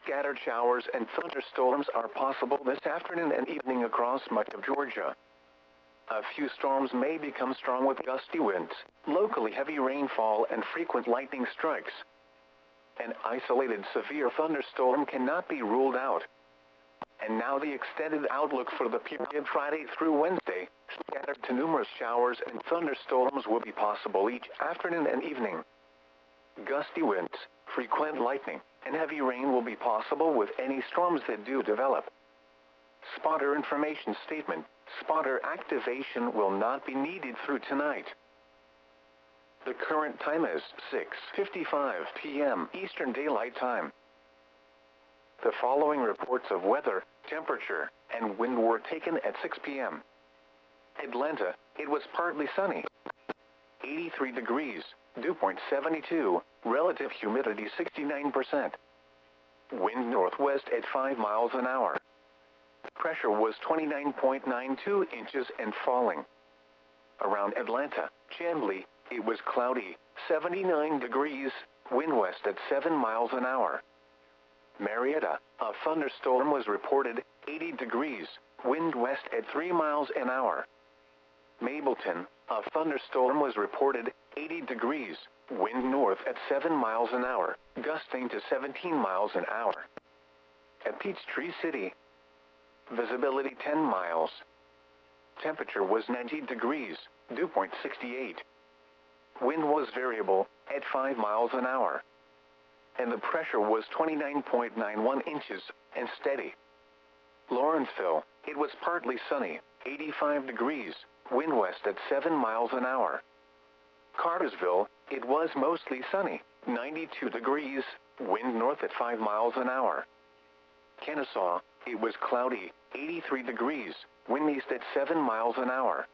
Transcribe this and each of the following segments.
Scattered showers and thunderstorms are possible this afternoon and evening across much of Georgia. A few storms may become strong with gusty winds, locally heavy rainfall and frequent lightning strikes. An isolated severe thunderstorm cannot be ruled out. And now the extended outlook for the period Friday through Wednesday. Scattered to numerous showers and thunderstorms will be possible each afternoon and evening. Gusty winds, frequent lightning, and heavy rain will be possible with any storms that do develop. Spotter information statement. Spotter activation will not be needed through tonight. The current time is 6:55 p.m. Eastern Daylight Time. The following reports of weather, temperature, and wind were taken at 6 p.m. Atlanta, it was partly sunny. 83 degrees, dew point 72, relative humidity 69%. Wind northwest at 5 miles an hour. Pressure was 29.92 inches and falling. Around Atlanta, Chamblee, it was cloudy, 79 degrees, wind west at 7 miles an hour. Marietta, a thunderstorm was reported, 80 degrees, wind west at 3 miles an hour. Mableton, a thunderstorm was reported, 80 degrees, wind north at 7 miles an hour, gusting to 17 miles an hour. At Peachtree City, visibility 10 miles. Temperature was 90 degrees, dew point 68. Wind was variable, at 5 miles an hour. And the pressure was 29.91 inches, and steady. Lawrenceville, it was partly sunny, 85 degrees, wind west at 7 miles an hour. Cartersville, it was mostly sunny, 92 degrees, wind north at 5 miles an hour. Kennesaw, it was cloudy, 83 degrees, wind east at 7 miles an hour.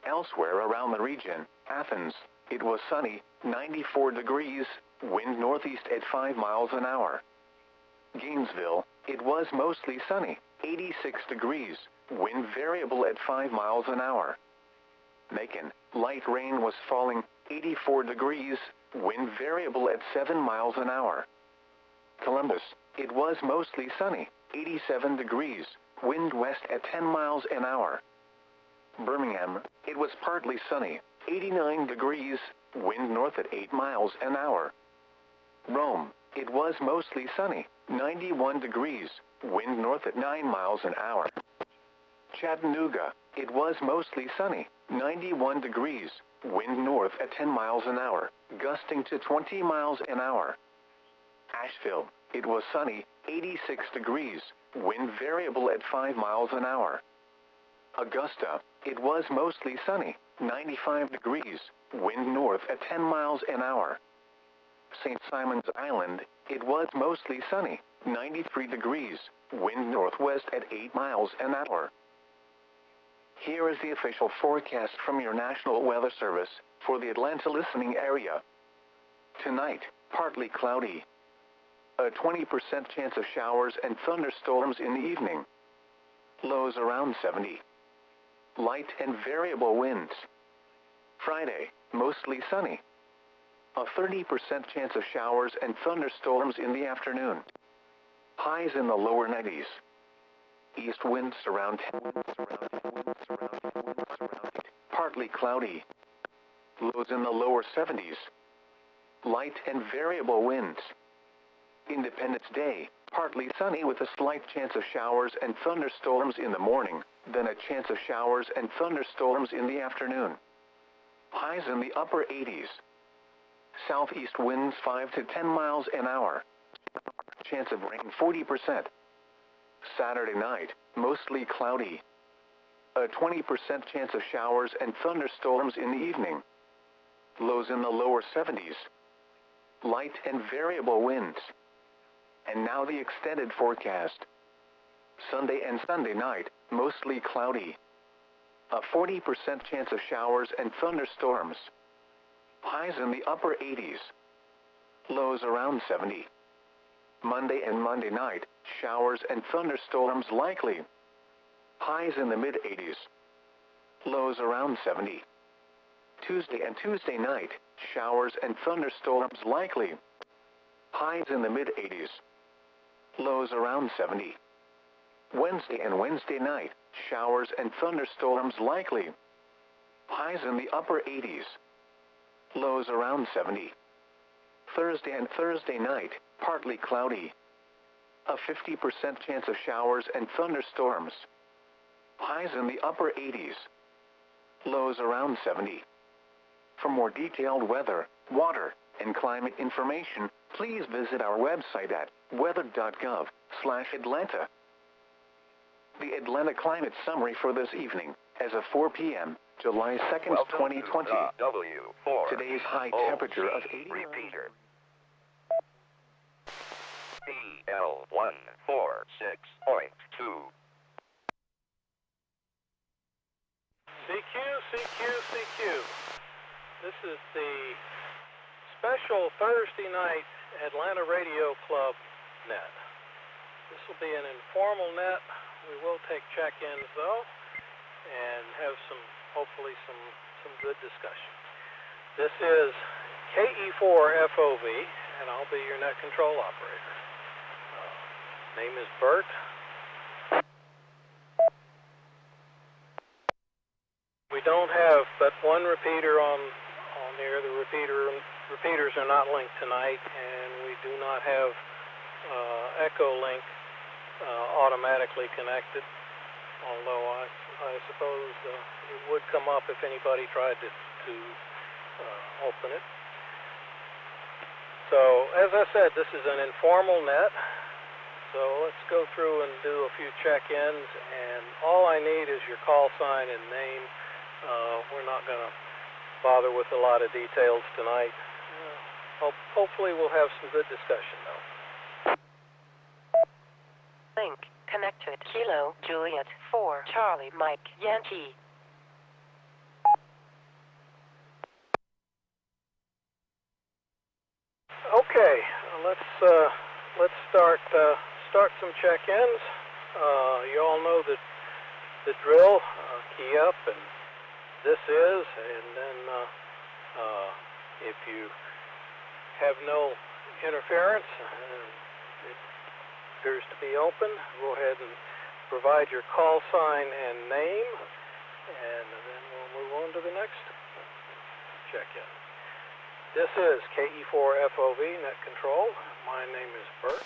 Elsewhere around the region, Athens, it was sunny, 94 degrees, wind northeast at 5 miles an hour. Gainesville, it was mostly sunny, 86 degrees, wind variable at 5 miles an hour. Macon, light rain was falling, 84 degrees, wind variable at 7 miles an hour. Columbus, it was mostly sunny, 87 degrees, wind west at 10 miles an hour. Birmingham, it was partly sunny, 89 degrees, wind north at 8 miles an hour. Rome, it was mostly sunny, 91 degrees, wind north at 9 miles an hour. Chattanooga, it was mostly sunny, 91 degrees, wind north at 10 miles an hour, gusting to 20 miles an hour. Asheville, it was sunny, 86 degrees, wind variable at 5 miles an hour. Augusta, it was mostly sunny, 95 degrees, wind north at 10 miles an hour. St. Simon's Island, it was mostly sunny, 93 degrees, wind northwest at 8 miles an hour. Here is the official forecast from your National Weather Service for the Atlanta listening area. Tonight, partly cloudy. A 20% chance of showers and thunderstorms in the evening. Lows around 70. Light and variable winds. Friday, mostly sunny. A 30% chance of showers and thunderstorms in the afternoon. Highs in the lower 90s. East winds around 10. Partly cloudy. Lows in the lower 70s. Light and variable winds. Independence Day, partly sunny with a slight chance of showers and thunderstorms in the morning, then a chance of showers and thunderstorms in the afternoon. Highs in the upper 80s. Southeast winds 5 to 10 miles an hour. Chance of rain 40%. Saturday night, mostly cloudy. A 20% chance of showers and thunderstorms in the evening. Lows in the lower 70s. Light and variable winds. And now the extended forecast. Sunday and Sunday night, mostly cloudy. A 40% chance of showers and thunderstorms. Highs in the upper 80s. Lows around 70. Monday and Monday night, showers and thunderstorms likely. Highs in the mid-80s. Lows around 70. Tuesday and Tuesday night, showers and thunderstorms likely. Highs in the mid-80s. lows around 70. Wednesday and Wednesday night, showers and thunderstorms likely. Highs in the upper 80s. Lows around 70. Thursday and Thursday night, partly cloudy. A 50% chance of showers and thunderstorms. Highs in the upper 80s. Lows around 70. For more detailed weather, water, and climate information, please visit our website at weather.gov/Atlanta. The Atlanta Climate Summary for this evening, as of 4 p.m., July 2nd, 2020. Today's high temperature of 80. Repeater. DL146.2. CQ. This is the special Thursday night Atlanta Radio Club net. This will be an informal net. We will take check-ins though, and have hopefully some good discussion. This is KE4FOV, and I'll be your net control operator. Name is Bert. We don't have but one repeater on here. The repeaters are not linked tonight, and we do not have Echo Link automatically connected. Although I suppose it would come up if anybody tried to open it. So as I said, this is an informal net. So let's go through and do a few check-ins, and all I need is your call sign and name. We're not going to bother with a lot of details tonight. Hopefully we'll have some good discussion, though. Link connected. Kilo Juliet 4 Charlie Mike Yankee. Okay, let's start some check-ins. You all know the drill. Key up, and this is, and then if you have no interference, it appears to be open. Go ahead and provide your call sign and name, and then we'll move on to the next check-in. This is KE4FOV Net Control. My name is Bert.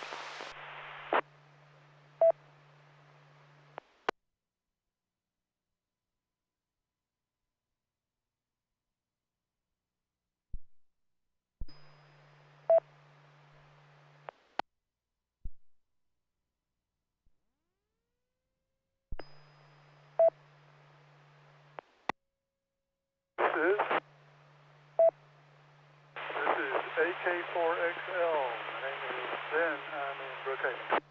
AK4XL. My name is Ben. I'm in Brookhaven.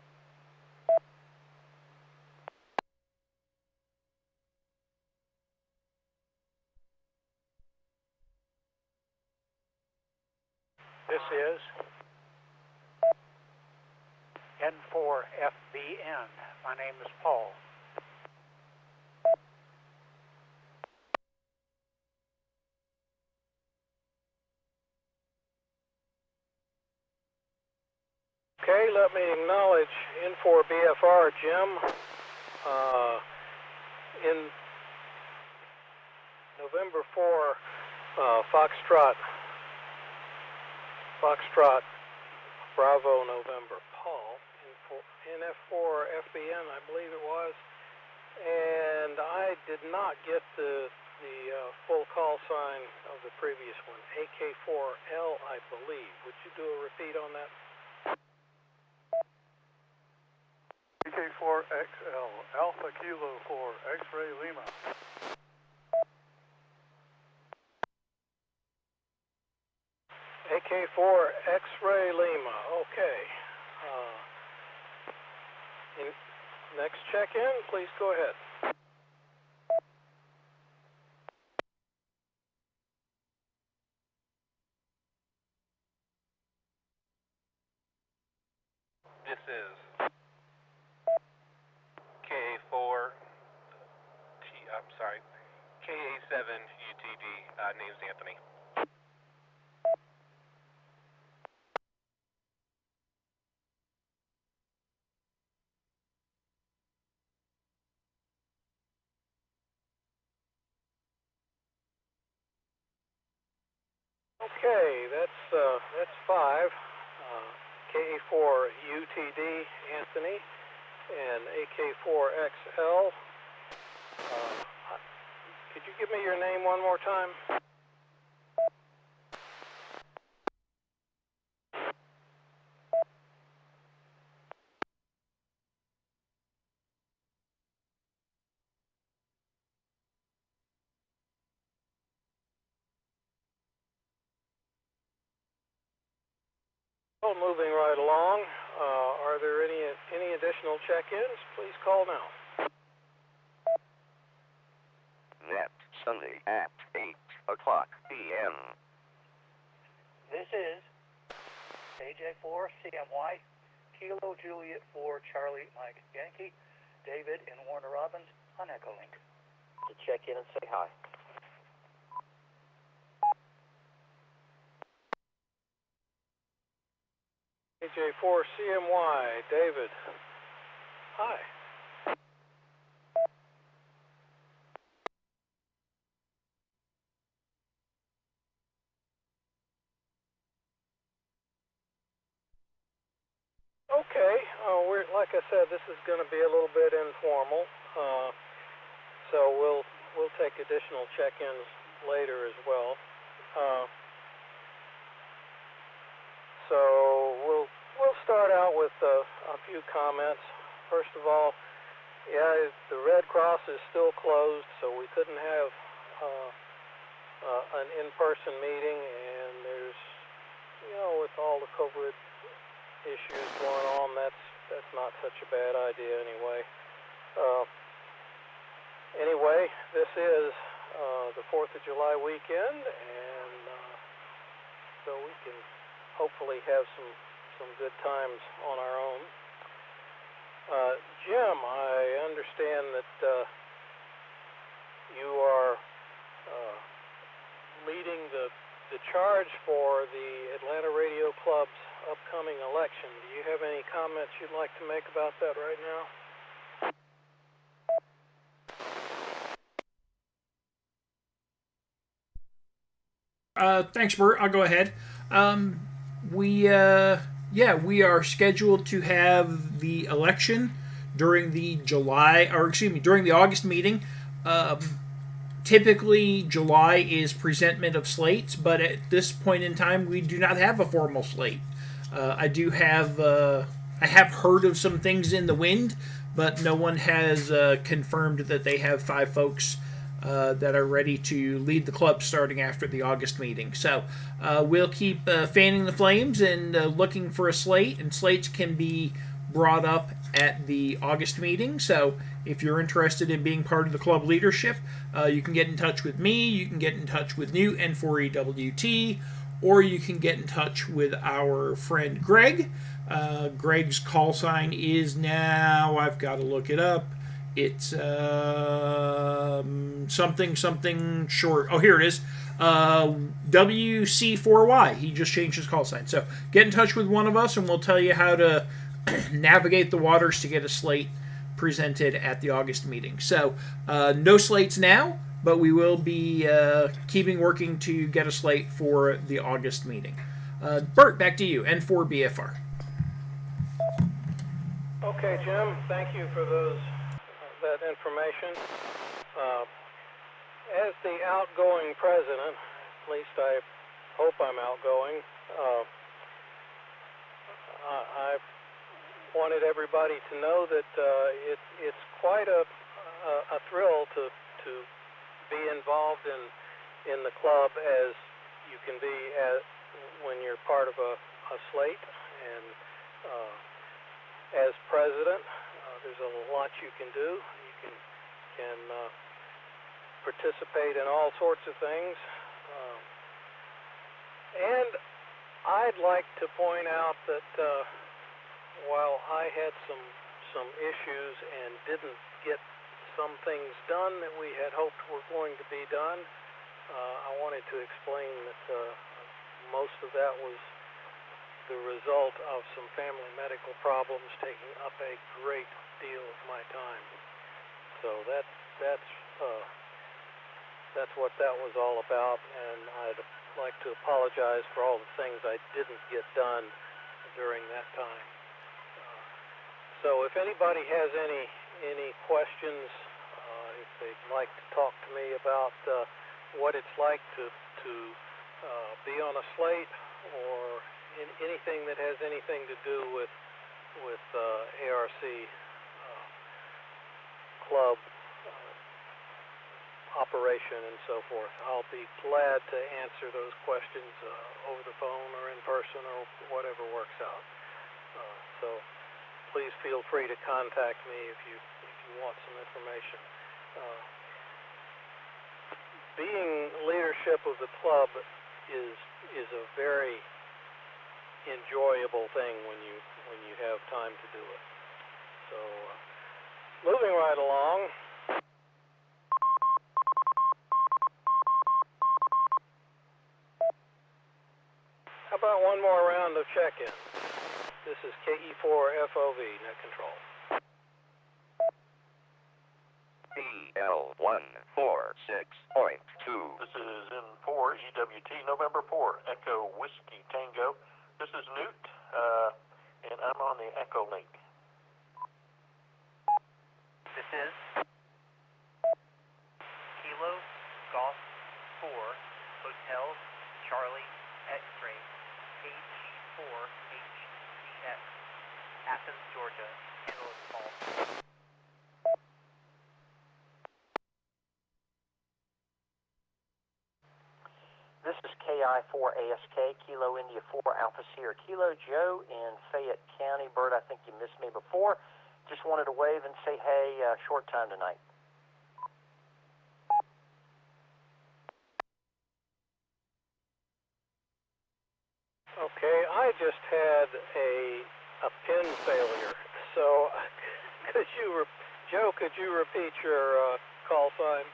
This is N4FBN. My name is Paul. Okay, let me acknowledge N4BFR Jim. In November 4, Foxtrot, Bravo November, Paul, NF4 FBN, I believe it was, and I did not get the full call sign of the previous one, AK4L, I believe. Would you do a repeat on that? AK4XL, Alpha Kilo 4, X-Ray Lima. AK4 X-Ray Lima, okay. Next check-in, please go ahead. This is KA7 UTD, name's Anthony. Okay, that's 5. KA4 UTD Anthony and AK4XL. Could you give me your name one more time? Well, moving right along. Are there any additional check-ins? Please call now. Net Sunday at 8 o'clock p.m. This is AJ4 CMY, Kilo Juliet 4 Charlie Mike Yankee, David and Warner Robbins on Echolink. To check in and say hi. AJ4 CMY, David. Hi. Okay, like I said, this is going to be a little bit informal, so we'll take additional check-ins later as well. So we'll start out with a few comments. First of all, yeah, the Red Cross is still closed, so we couldn't have an in-person meeting, and there's, with all the COVID issues going on, that's not such a bad idea anyway. Anyway, this is the 4th of July weekend, and so we can hopefully have some good times on our own. Jim, I understand that you are leading the charge for the Atlanta Radio Club's upcoming election. Do you have any comments you'd like to make about that right now? Thanks, Bert. I'll go ahead. We are scheduled to have the election during the during the August meeting. Typically, July is presentment of slates, but at this point in time, we do not have a formal slate. I have heard of some things in the wind, but no one has confirmed that they have 5 folks that are ready to lead the club starting after the August meeting. So we'll keep fanning the flames and looking for a slate, and slates can be brought up at the August meeting. So if you're interested in being part of the club leadership, you can get in touch with me, you can get in touch with Newt N4EWT, or you can get in touch with our friend Greg. Greg's call sign is now, I've got to look it up, it's something short. Oh, here it is. WC4Y. He just changed his call sign. So get in touch with one of us and we'll tell you how to navigate the waters to get a slate presented at the August meeting. So no slates now, but we will be keeping working to get a slate for the August meeting. Bert, back to you, N4BFR. Okay, Jim, thank you for that information. As the outgoing president, at least I hope I'm outgoing, I wanted everybody to know that it's quite a thrill to be involved in the club as you can be when you're part of a slate. And as president, there's a lot you can do. You can participate in all sorts of things. And I'd like to point out that while I had some issues and didn't get some things done that we had hoped were going to be done, I wanted to explain that most of that was the result of some family medical problems taking up a great deal of my time. So that's what that was all about, and I'd like to apologize for all the things I didn't get done during that time. So if anybody has any questions, if they'd like to talk to me about what it's like to be on a slate, or anything that has anything to do with ARC club operation and so forth, I'll be glad to answer those questions over the phone or in person or whatever works out. So please feel free to contact me if you want some information. Being leadership of the club is a very enjoyable thing when you have time to do it. So moving right along. How about one more round of check-in? This is KE4FOV, net control. BL146.2. This is N4 EWT November 4 Echo Whiskey Tango. This is Newt, and I'm on the Echo link. This is Kilo Golf 4 Hotel Charlie X-Ray KG4HCX, Athens, Georgia. Handle is Paul. This is KI4ASK, Kilo India 4 Alpha Sierra Kilo, Joe in Fayette County. Bert, I think you missed me before. Just wanted to wave and say, hey, short time tonight. Okay, I just had a pin failure. So Joe, could you repeat your call sign?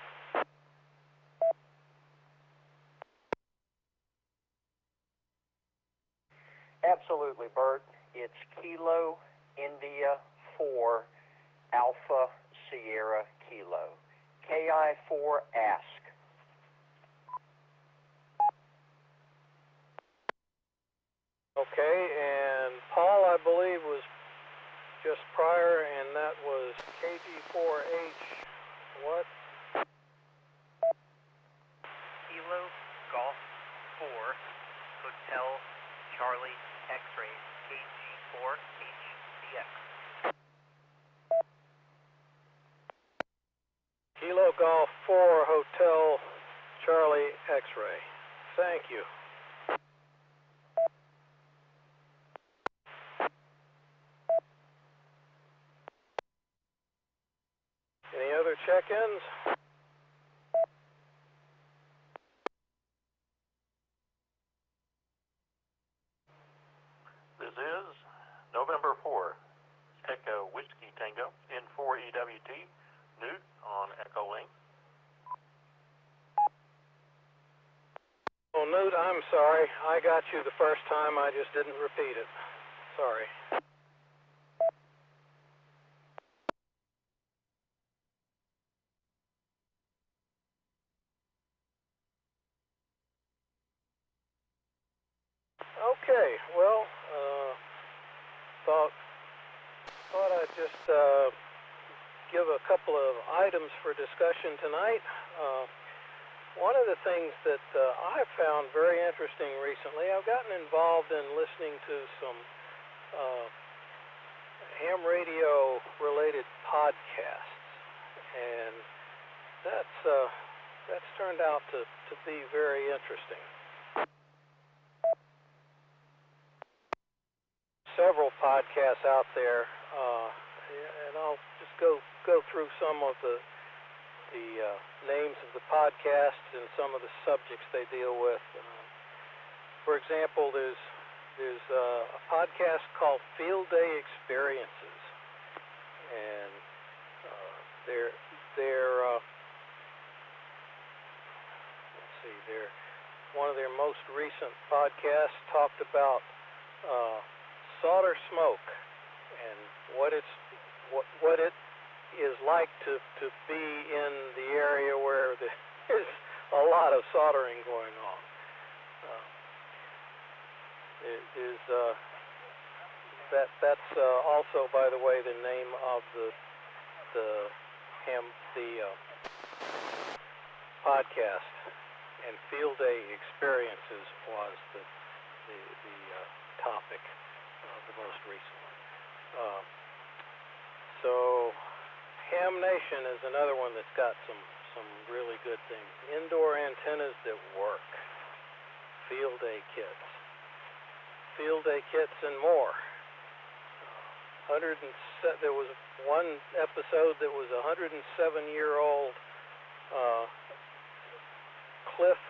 Absolutely, Bert. It's Kilo India 4 Alpha Sierra Kilo. KI4 Ask. Okay, and Paul, I believe, was just prior, and that was KG4H what? Kilo Golf 4 Hotel Charlie X-Ray KG4HCX. Kilo Golf 4 Hotel Charlie X-Ray. Thank you. Any other check-ins? This is November 4 Echo Whiskey Tango, N4 EWT, Newt on Echo link. Oh, Newt, I'm sorry. I got you the first time. I just didn't repeat it. Sorry. Okay, well, thought I'd just give a couple of items for discussion tonight. One of the things that I've found very interesting recently, I've gotten involved in listening to some ham radio related podcasts, and that's turned out to be very interesting. Several podcasts out there, and I'll just go through some of the names of the podcasts and some of the subjects they deal with. For example, there's a podcast called Field Day Experiences, and one of their most recent podcasts talked about solder smoke and what it is like to be in the area where there's a lot of soldering going on. That's also, by the way, the name of the podcast. And Field Day Experiences was the topic of the most recent one. So Ham Nation is another one that's got some really good things. Indoor antennas that work. Field Day kits. Field Day kits and more. There was one episode that was a 107-year-old Cliff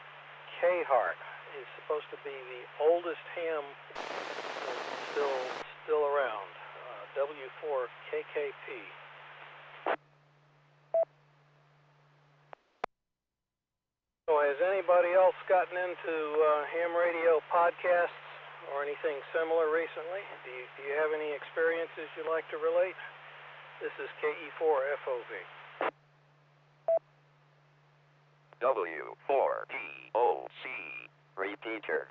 Cahart. He's supposed to be the oldest ham still around. W4KKP. So has anybody else gotten into ham radio podcasts or anything similar recently? Do you have any experiences you'd like to relate? This is KE4FOV. W4DOC repeater.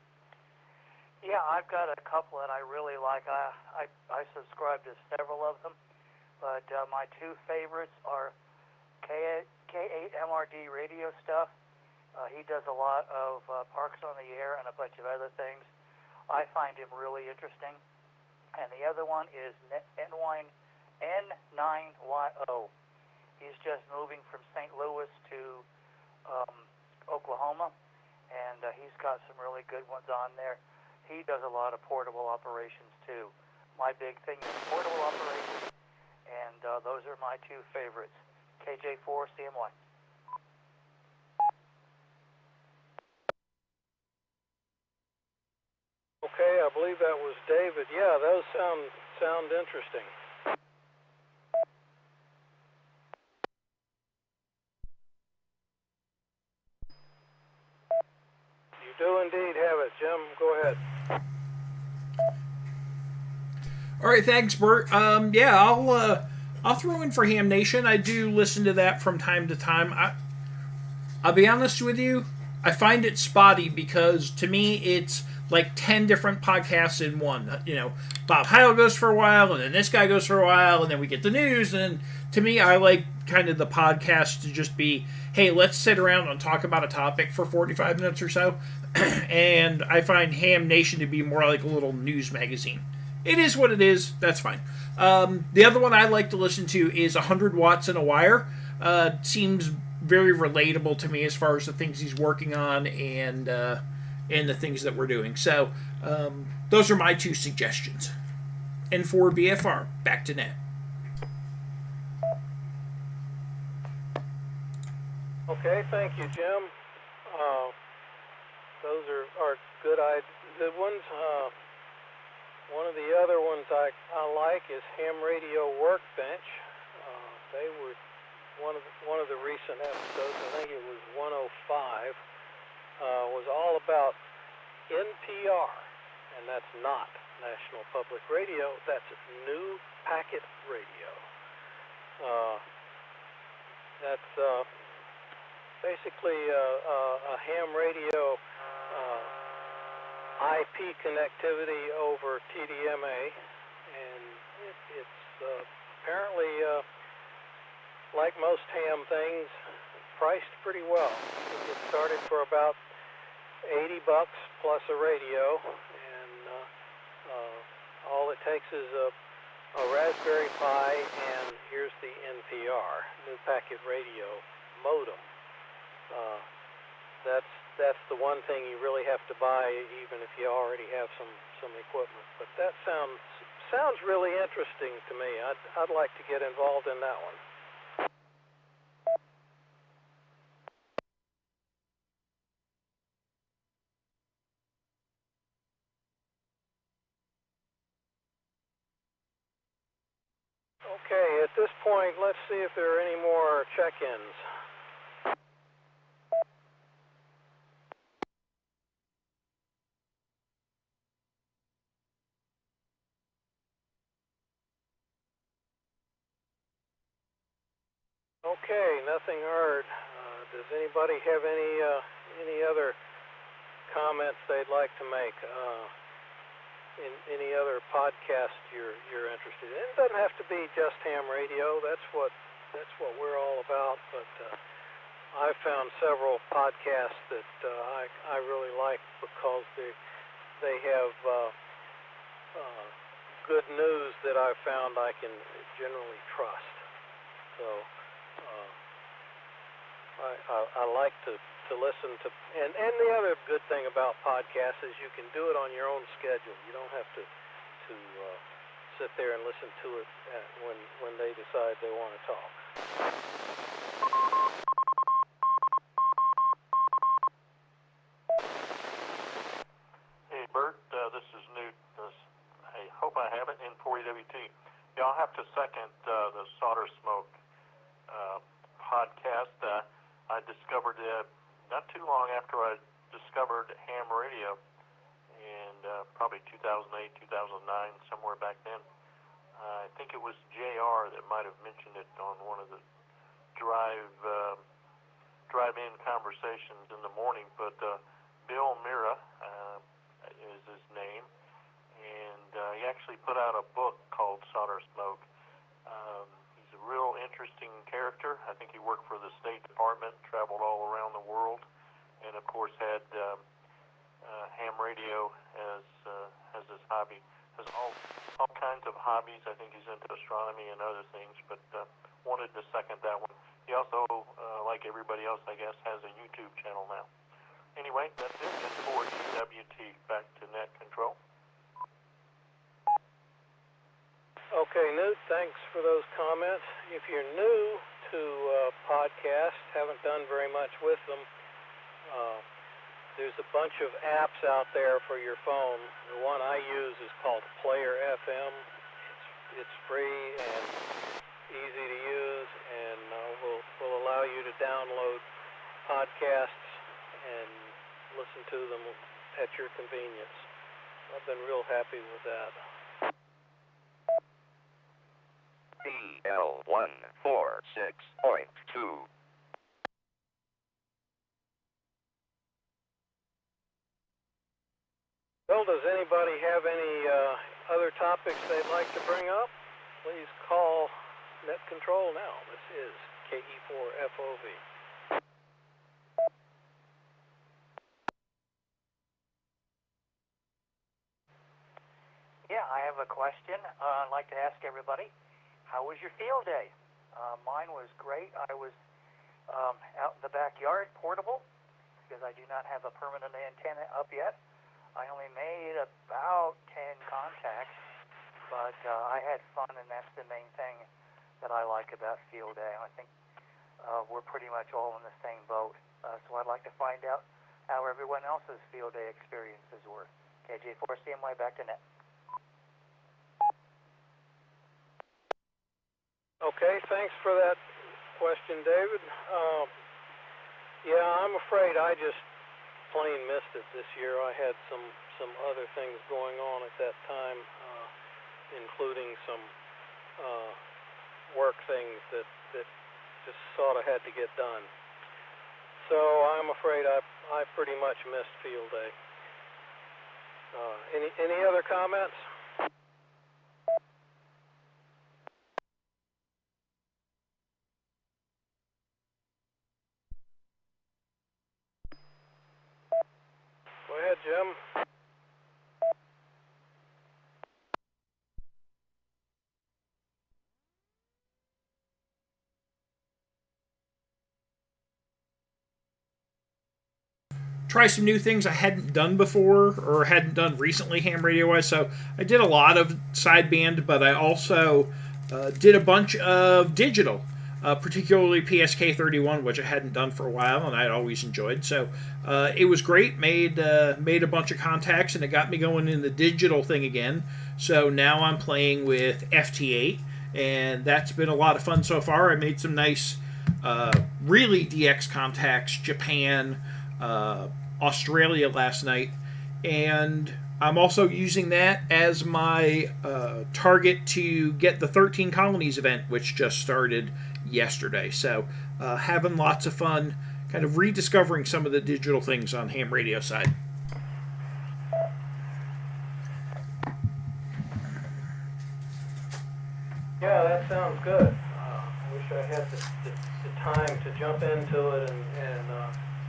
Yeah, I've got a couple that I really like. I subscribe to several of them, but my two favorites are K8MRD radio stuff. He does a lot of Parks on the Air and a bunch of other things. I find him really interesting. And the other one is N9YO. He's just moving from St. Louis to Oklahoma, and he's got some really good ones on there. He does a lot of portable operations, too. My big thing is portable operations, and those are my two favorites, KJ4CMY. Okay, I believe that was David. Yeah, those sound interesting. You do indeed have it, Jim. Go ahead. All right, thanks, Bert. Yeah, I'll throw in for Ham Nation. I do listen to that from time to time. I'll be honest with you, I find it spotty because to me it's like 10 different podcasts in one. You know, Bob Heil goes for a while, and then this guy goes for a while, and then we get the news. And to me, I like kind of the podcast to just be, hey, let's sit around and talk about a topic for 45 minutes or so. And I find Ham Nation to be more like a little news magazine. It is what it is. That's fine. The other one I like to listen to is 100 Watts in a Wire. Seems very relatable to me as far as the things he's working on and the things that we're doing. So those are my two suggestions. And for BFR, back to net. Okay, thank you, Jim. Those are good ones. One of the other ones I like is Ham Radio Workbench. They were one of the recent episodes. I think it was 105. Was all about NPR, and that's not National Public Radio. That's New Packet Radio. That's basically a ham radio IP connectivity over TDMA, and it's apparently, like most ham things, priced pretty well. It started for about $80 plus a radio, and all it takes is a Raspberry Pi, and here's the NPR, New Packet Radio modem. That's the one thing you really have to buy, even if you already have some equipment. But that sounds really interesting to me. I'd like to get involved in that one. Okay, at this point, let's see if there are any more check-ins. Okay, nothing heard. Does anybody have any other comments they'd like to make? in any other podcast you're interested in. It doesn't have to be just ham radio. That's what we're all about. But I found several podcasts that I really like because they have good news that I've found I can generally trust. So I like to listen to, and the other good thing about podcasts is you can do it on your own schedule. You don't have to sit there and listen to it when they decide they want to talk. Hey, Bert, this is Newt. I hope I have it in 4EWT. Yeah, I'll have to second the Solder Smoke podcast. I discovered it not too long after I discovered ham radio, and probably 2008, 2009, somewhere back then. I think it was JR that might have mentioned it on one of the drive-in conversations in the morning, but Bill Mira is his name, and he actually put out a book called Solder Smoke. He's a real interesting character. I think he worked for the State Department, traveled all around the world, and of course had ham radio as his hobby. Has all kinds of hobbies. I think he's into astronomy and other things, but wanted to second that one. He also, like everybody else, I guess, has a YouTube channel now. Anyway, that's it. It's for EWT. Back to net control. Okay, Newt, thanks for those comments. If you're new to podcasts, haven't done very much with them, there's a bunch of apps out there for your phone. The one I use is called Player FM. It's free and easy to use, and will allow you to download podcasts and listen to them at your convenience. I've been real happy with that. BL146.2. Well, does anybody have any other topics they'd like to bring up? Please call Net Control now. This is KE4FOV. Yeah, I have a question I'd like to ask everybody. How was your field day? Mine was great. I was out in the backyard, portable, because I do not have a permanent antenna up yet. I only made about 10 contacts, but I had fun, and that's the main thing that I like about field day. I think we're pretty much all in the same boat, so I'd like to find out how everyone else's field day experiences were. KJ4CMY, back to net. Okay, thanks for that question, David. Yeah, I'm afraid I just plain missed it this year. I had some other things going on at that time, including some work things that just sort of had to get done. So I'm afraid I pretty much missed field day. Any other comments? Go ahead, Jim. Try some new things I hadn't done before or hadn't done recently ham radio wise. So I did a lot of sideband, but I also did a bunch of digital, particularly PSK 31, which I hadn't done for a while and I'd always enjoyed. So it was great. Made a bunch of contacts, and it got me going in the digital thing again. So now I'm playing with FT8, and that's been a lot of fun so far. I made some nice, really DX contacts, Japan, Australia last night, and I'm also using that as my target to get the 13 Colonies event, which just started yesterday. So having lots of fun kind of rediscovering some of the digital things on ham radio side. Yeah, that sounds good. I wish I had the time to jump into it and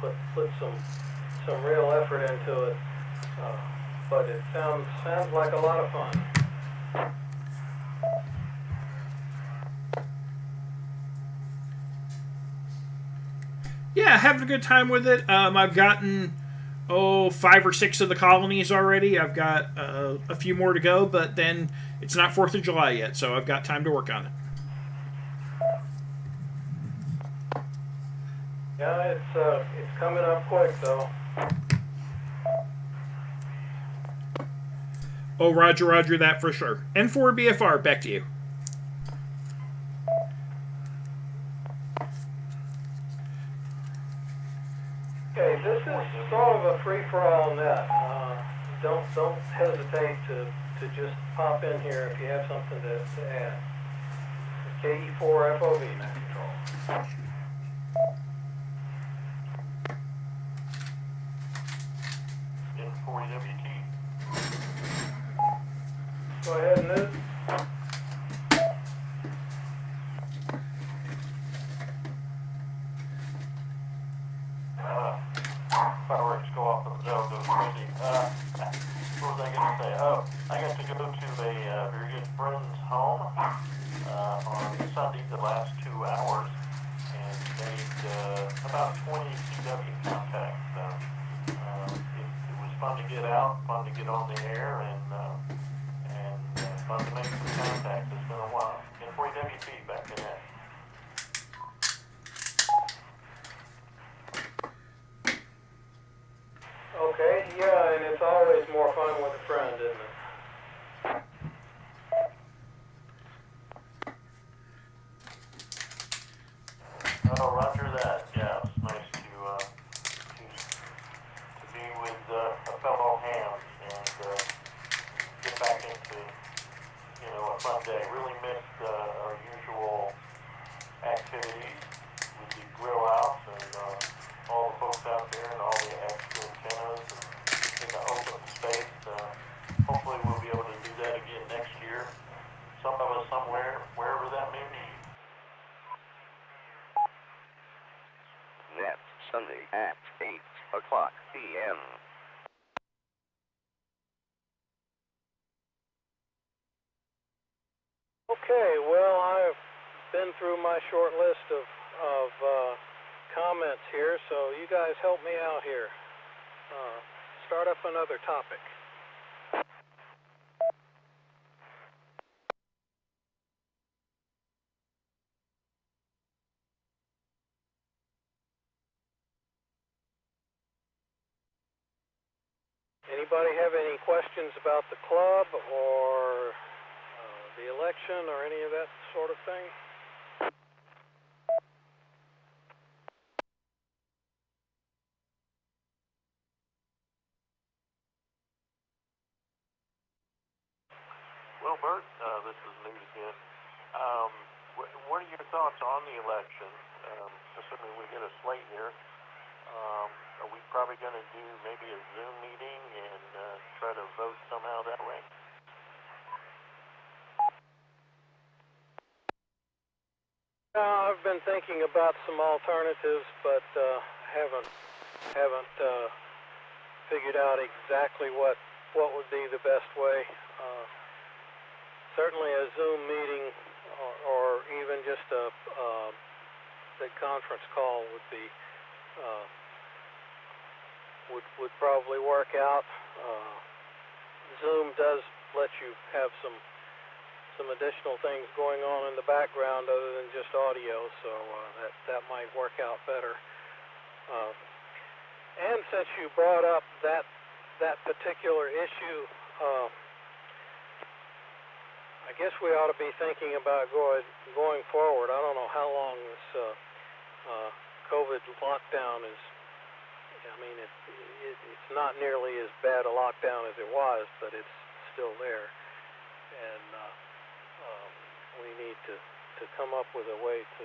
put some real effort into it. But it sounds like a lot of fun. Yeah, having a good time with it. I've gotten 5 or 6 of the colonies already. I've got a few more to go, but then it's not 4th of July yet, so I've got time to work on it. Yeah, it's coming up quick though. Oh, Roger, that for sure. N4 BFR, back to you. Okay, this is sort of a free-for-all net. Don't hesitate to just pop in here if you have something to add. KE4 FOV, net control. N4WT. Go ahead and move. Fireworks go off in the zone, goes crazy. What was I going to say? Oh, I got to go to a very good friend's home on Sunday, the last 2 hours, and made about 20 CW contacts. It was fun to get out, fun to get on the air, and fun to make some contacts. It's been a while. N4WT back in that. Okay, yeah, and it's always more fun with a friend, isn't it? Oh, roger that. Yeah, it's nice to be with a fellow ham and get back into a fun day. Really missed our usual activities with the grill outs and all the folks out there and all the extra antennas and in the open space. Hopefully we'll be able to do that again next year. Some of us somewhere, wherever that may be. Next Sunday at 8 o'clock p.m. Okay, well, I've been through my short list of comments here, so you guys help me out here. Start up another topic. Anybody have any questions about the club or the election or any of that sort of thing? Well, Bert, this is Newt again. What are your thoughts on the election? Assuming we get a slate here, are we probably going to do maybe a Zoom meeting and try to vote somehow that way? I've been thinking about some alternatives, but haven't figured out exactly what would be the best way. Certainly a Zoom meeting or even just a big conference call would be would probably work out. Zoom does let you have some additional things going on in the background other than just audio, so that might work out better. And since you brought up that particular issue, I guess we ought to be thinking about going forward. I don't know how long this COVID lockdown is. I mean, it's not nearly as bad a lockdown as it was, but it's still there, and we need to come up with a way to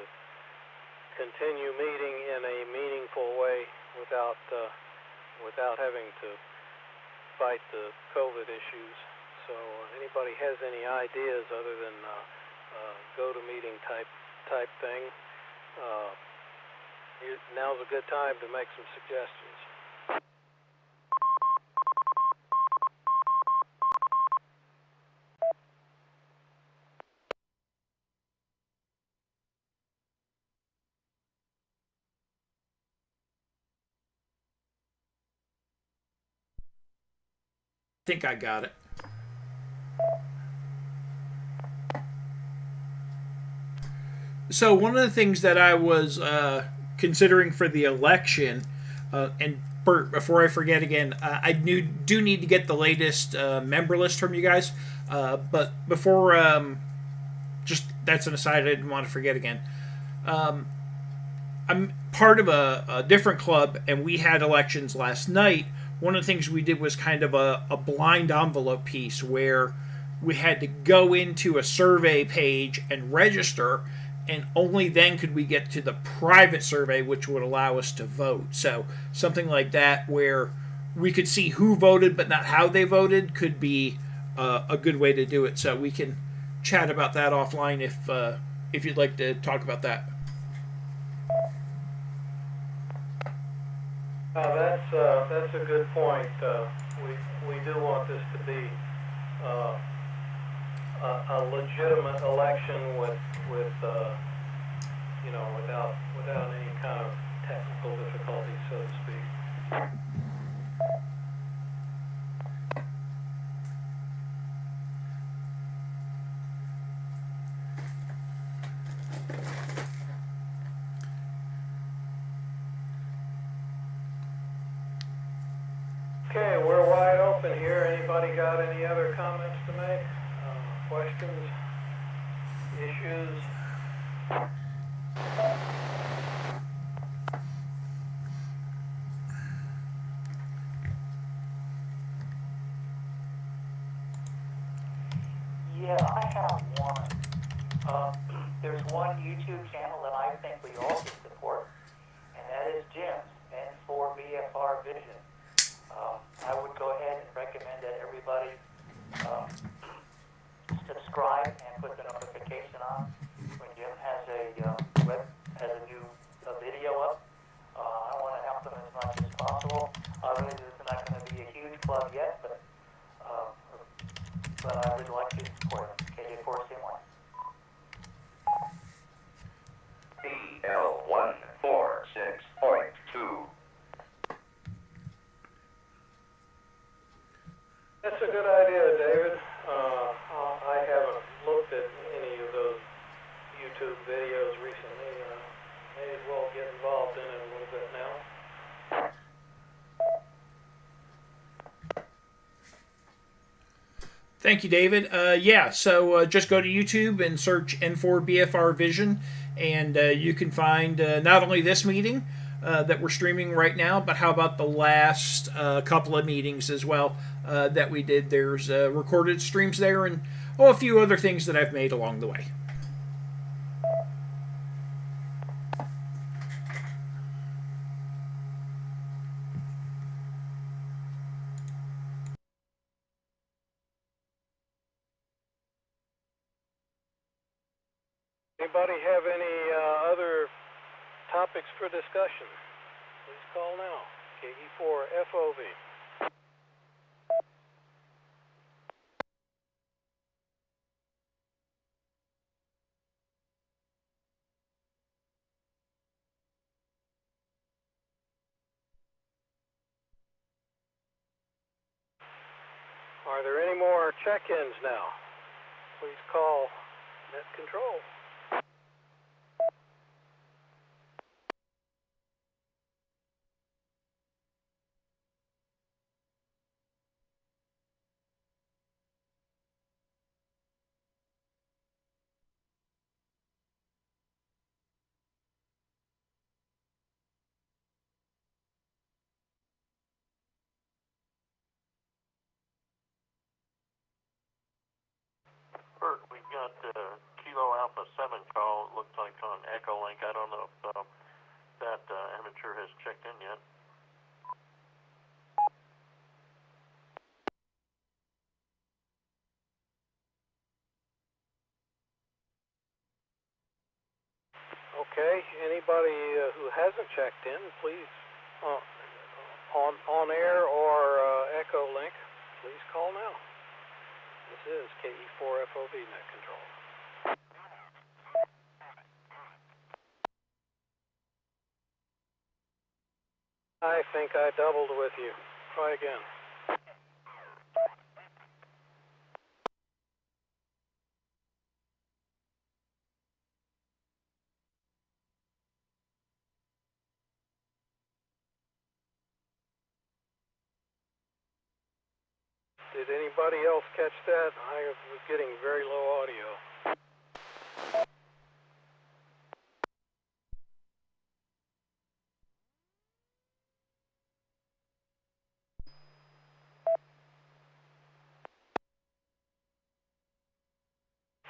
continue meeting in a meaningful way without having to fight the COVID issues. So anybody has any ideas other than meeting type thing. Now's a good time to make some suggestions. I think I got it. So one of the things that I was considering for the election, and Bert, before I forget again, I do need to get the latest member list from you guys. But before, just that's an aside, I didn't want to forget again. I'm part of a different club, and we had elections last night. One of the things we did was kind of a blind envelope piece where we had to go into a survey page and register, and only then could we get to the private survey, which would allow us to vote. So something like that, where we could see who voted but not how they voted, could be a good way to do it. So we can chat about that offline if you'd like to talk about that. That's a good point. We do want this to be a legitimate election with without any kind of technical difficulties, so to speak. Okay, we're wide open here. Anybody got any other comments to make? Questions? Issues? Yeah, I have one. There's one YouTube channel that I think we all should support, and that is Jim's, N4BFR Vision. I would go ahead and recommend that everybody subscribe and put the notification on when Jim has a new video up. I want to help them as much as possible. Obviously, this is not going to be a huge club yet, but I would like to support him. KJ4C1. BL146.2. That's a good idea, David. I haven't looked at any of those YouTube videos recently. May as well get involved in it a little bit now. Thank you, David. So just go to YouTube and search N4BFR Vision, and you can find not only this meeting that we're streaming right now, but how about the last couple of meetings as well that we did. There's recorded streams there, and a few other things that I've made along the way. Anybody have any other topics for discussion? Please call now. KE4FOV. Are there any more check-ins now? Please call Net Control. Bert, we've got Kilo Alpha 7 call, it looks like on Echo Link. I don't know if that amateur has checked in yet. Okay, anybody who hasn't checked in, please, on air or echo link, please call now. This is KE4FOV Net Control. I think I doubled with you. Try again. Did anybody else catch that? I was getting very low audio.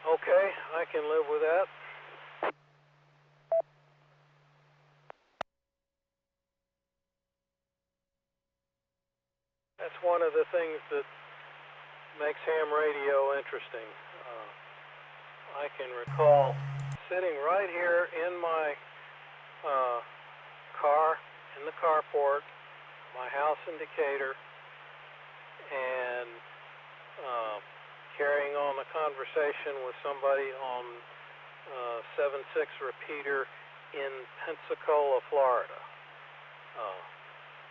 Okay, I can live with that. That's one of the things that makes ham radio interesting. I can recall sitting right here in my car, in the carport, my house in Decatur, and carrying on a conversation with somebody on 7.6 repeater in Pensacola, Florida.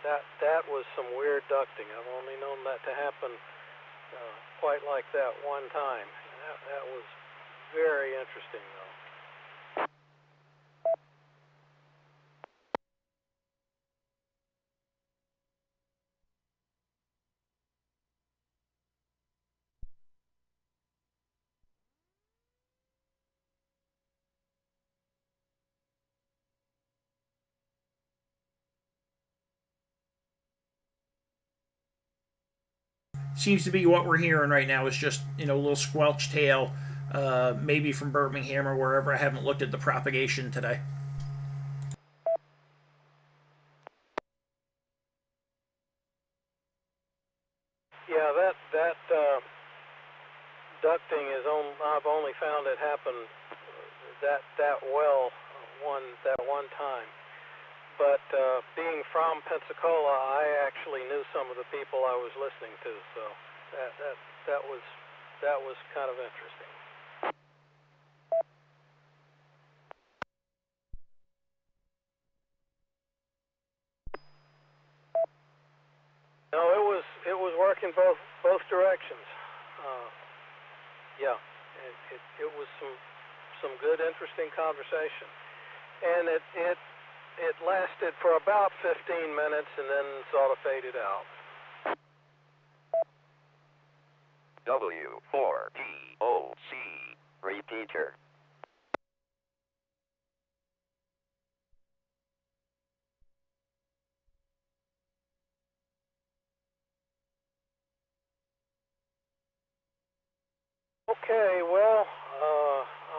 That was some weird ducting. I've only known that to happen quite like that one time. That was very interesting, though. Seems to be what we're hearing right now is just, a little squelch tail, maybe from Birmingham or wherever. I haven't looked at the propagation today. Yeah, that ducting is I've only found it happen that well that one time. But being from Pensacola, I actually knew some of the people I was listening to, so that was kind of interesting. No, it was working both directions. Yeah, it was some good, interesting conversation, and it lasted for about 15 minutes and then sort of faded out. W4DOC repeater. Okay, well,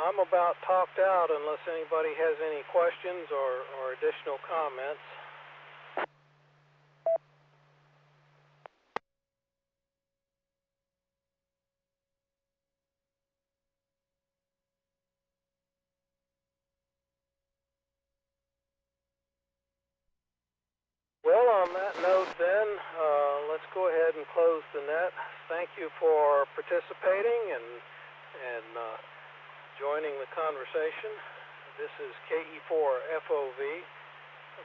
I'm about talked out unless anybody has any questions or additional comments. Well, on that note then, let's go ahead and close the net. Thank you for participating and joining the conversation. This is KE4FOV,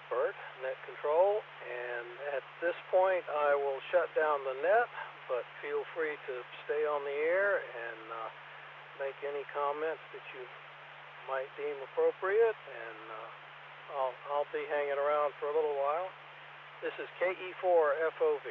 Bert, Net Control, and at this point I will shut down the net, but feel free to stay on the air and make any comments that you might deem appropriate, and I'll be hanging around for a little while. This is KE4FOV.